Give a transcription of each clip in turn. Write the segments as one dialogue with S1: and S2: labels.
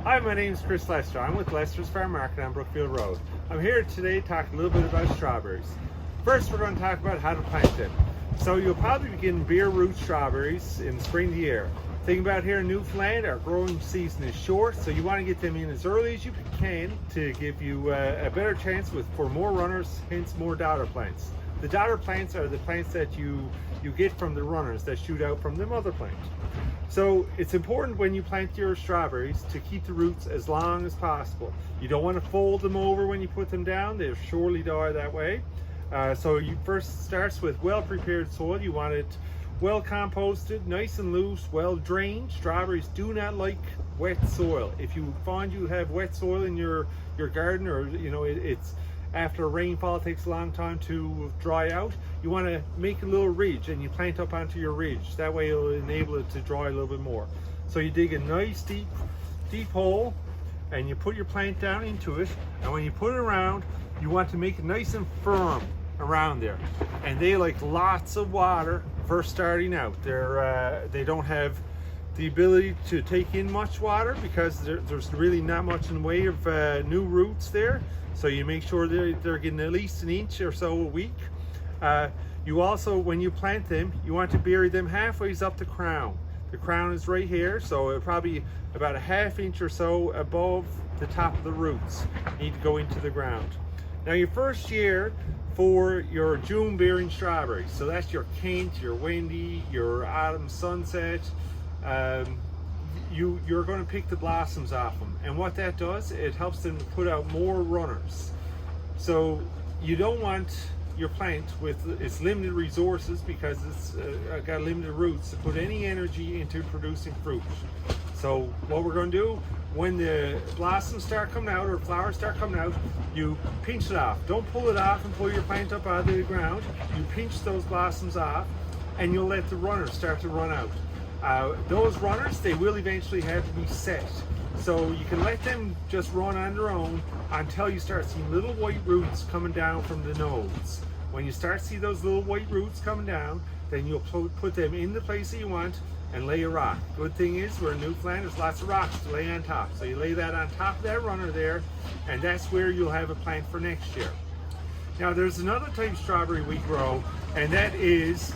S1: Hi, my name is Chris Lester. I'm with Lester's Farm Market on Brookfield Road. I'm here today to talk a little bit about strawberries. First, we're going to talk about how to plant them. So you'll probably be getting bare root strawberries in the spring of the year. Thing about here in Newfoundland, our growing season is short, so you want to get them in as early as you can to give you a better chance for more runners, hence more daughter plants. The daughter plants are the plants that you get from the runners that shoot out from the mother plant. So it's important when you plant your strawberries to keep the roots as long as possible. You don't want to fold them over when you put them down. They'll surely die that way. So you first starts with well-prepared soil. You want it well composted, nice and loose, well drained. Strawberries do not like wet soil. If you find you have wet soil in your garden, or it's after a rainfall, it takes a long time to dry out, you want to make a little ridge and you plant up onto your ridge. That way it'll enable it to dry a little bit more. So you dig a nice deep hole and you put your plant down into it, and when you put it around, you want to make it nice and firm around there. And they like lots of water first starting out. They don't have the ability to take in much water because there's really not much in the way of new roots there. So you make sure they're getting at least an inch or so a week. You also, when you plant them, you want to bury them halfway up the crown. The crown is right here, so probably about a half inch or so above the top of the roots need to go into the ground. Now your first year for your June bearing strawberries, so that's your Kent, your Wendy, your Autumn Sunset, you're going to pick the blossoms off them, and what that does, it helps them to put out more runners. So you don't want your plant with its limited resources, because it's got limited roots, to put any energy into producing fruit. So what we're going to do, when the blossoms start coming out or flowers start coming out, you pinch it off. Don't pull it off and pull your plant up out of the ground. You pinch those blossoms off and you'll let the runners start to run out. Those runners, they will eventually have to be set. So you can let them just run on their own until you start seeing little white roots coming down from the nodes. When you start to see those little white roots coming down, then you'll put them in the place that you want and lay a rock. Good thing is, we're in Newfoundland, there's lots of rocks to lay on top. So you lay that on top of that runner there, and that's where you'll have a plant for next year. Now there's another type of strawberry we grow, and that is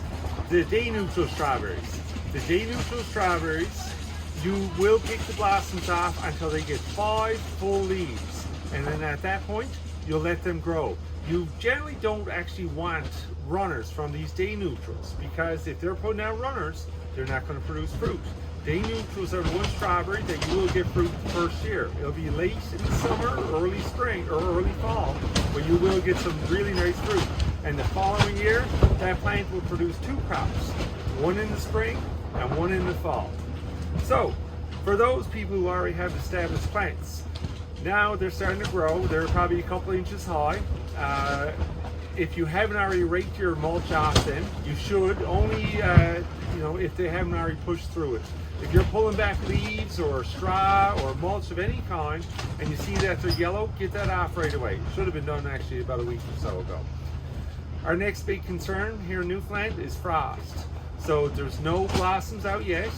S1: the day neutral strawberries. The day neutral strawberries, you will pick the blossoms off until they get 5 full leaves, and then at that point you'll let them grow. You generally don't actually want runners from these day neutrals, because if they're putting out runners, they're not going to produce fruit. Day neutrals are one strawberry that you will get fruit the first year. It'll be late in the summer, early spring, or early fall, but you will get some really nice fruit. And the following year, that plant will produce 2 crops, one in the spring and one in the fall. So for those people who already have established plants, now they're starting to grow. They're probably a couple inches high. If you haven't already raked your mulch off them, you should, only if they haven't already pushed through it. If you're pulling back leaves or straw or mulch of any kind and you see that they're yellow, get that off right away. It should have been done actually about a week or so ago. Our next big concern here in Newfoundland is frost. So there's no blossoms out yet.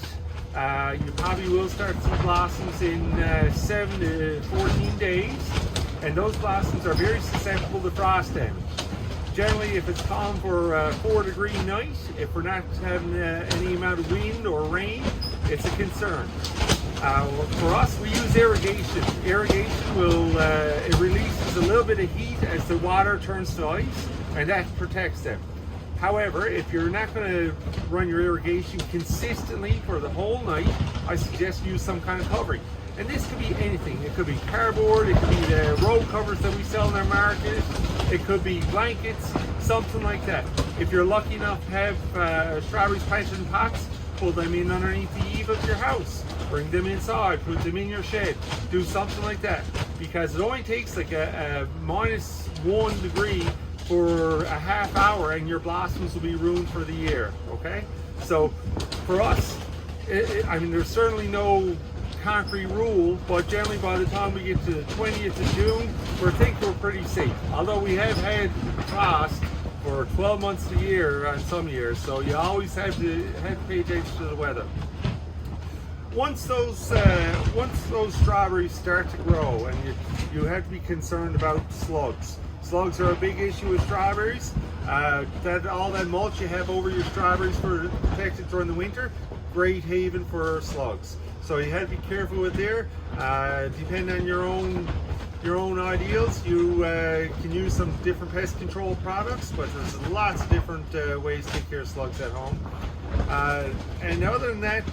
S1: You probably will start some blossoms in 7 to 14 days, and those blossoms are very susceptible to frost damage. Generally, if it's calm for a 4-degree night, if we're not having any amount of wind or rain, it's a concern. For us, we use irrigation. Irrigation it releases a little bit of heat as the water turns to ice, and that protects them. However, if you're not going to run your irrigation consistently for the whole night, I suggest use some kind of covering. And this could be anything. It could be cardboard, it could be the road covers that we sell in our market, it could be blankets, something like that. If you're lucky enough to have strawberries planted in pots, pull them in underneath the eave of your house, bring them inside, put them in your shed, do something like that. Because it only takes like a -1 degree for a half hour and your blossoms will be ruined for the year, okay? So for us, there's certainly no concrete rule, but generally by the time we get to the 20th of June, we think we're pretty safe. Although we have had frost for 12 months a year on some years, so you always have to pay attention to the weather. Once those strawberries start to grow, and you have to be concerned about slugs. Slugs are a big issue with strawberries. That all that mulch you have over your strawberries for protected during the winter, great haven for slugs. So you have to be careful with there. Depending on your own ideals, you can use some different pest control products, but there's lots of different ways to take care of slugs at home. And other than that,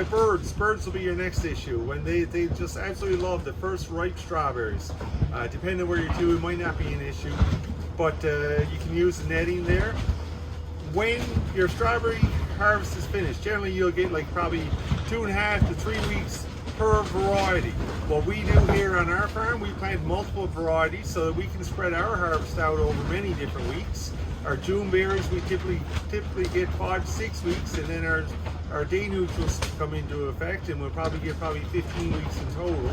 S1: birds will be your next issue. When they just absolutely love the first ripe strawberries. Depending on where you're to, it might not be an issue, but you can use the netting there. When your strawberry harvest is finished, generally you'll get like probably 2.5 to 3 weeks per variety. What we do here on our farm, we plant multiple varieties so that we can spread our harvest out over many different weeks. Our June berries we typically get 5 to 6 weeks, and then our day neutrals come into effect, and we'll probably get 15 weeks in total.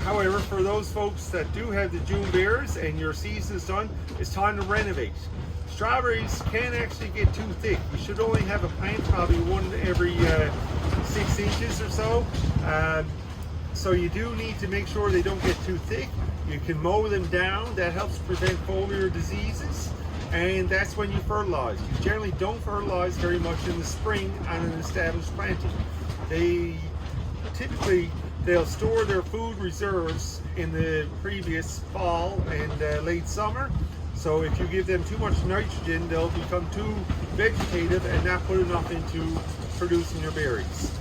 S1: However, for those folks that do have the June berries and your season is done, it's time to renovate. Strawberries can actually get too thick. You should only have a plant probably one every 6 inches or so. So you do need to make sure they don't get too thick. You can mow them down. That helps prevent foliar diseases. And that's when you fertilize. You generally don't fertilize very much in the spring on an established planting. They'll store their food reserves in the previous fall and late summer. So if you give them too much nitrogen, they'll become too vegetative and not put enough into producing your berries.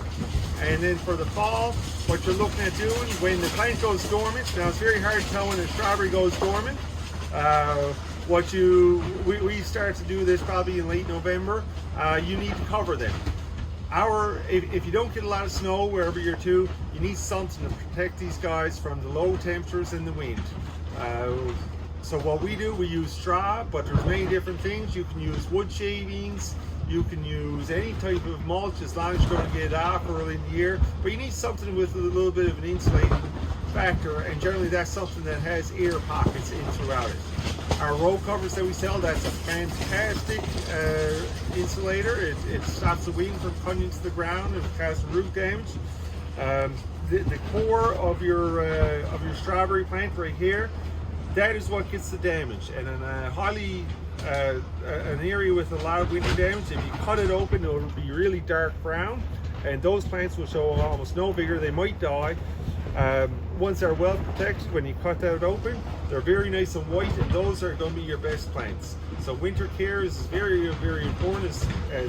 S1: And then for the fall, what you're looking at doing when the plant goes dormant, now it's very hard to tell when a strawberry goes dormant. We start to do this probably in late November. You need to cover them. If you don't get a lot of snow wherever you're to, you need something to protect these guys from the low temperatures and the wind. So what we do, we use straw, but there's many different things. You can use wood shavings, you can use any type of mulch as long as you're going to get it off early in the year. But you need something with a little bit of an insulating factor, and generally that's something that has air pockets in throughout it. Our row covers that we sell, that's a fantastic insulator. It stops the wind from cutting into the ground and causing root damage. The core of your strawberry plant right here, that is what gets the damage. And in an area with a lot of winter damage, if you cut it open, it'll be really dark brown, and those plants will show almost no vigor. They might die. Once they're well protected, when you cut that open, they're very nice and white, and those are going to be your best plants. So winter care is very, very important,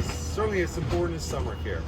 S1: certainly as important as summer care.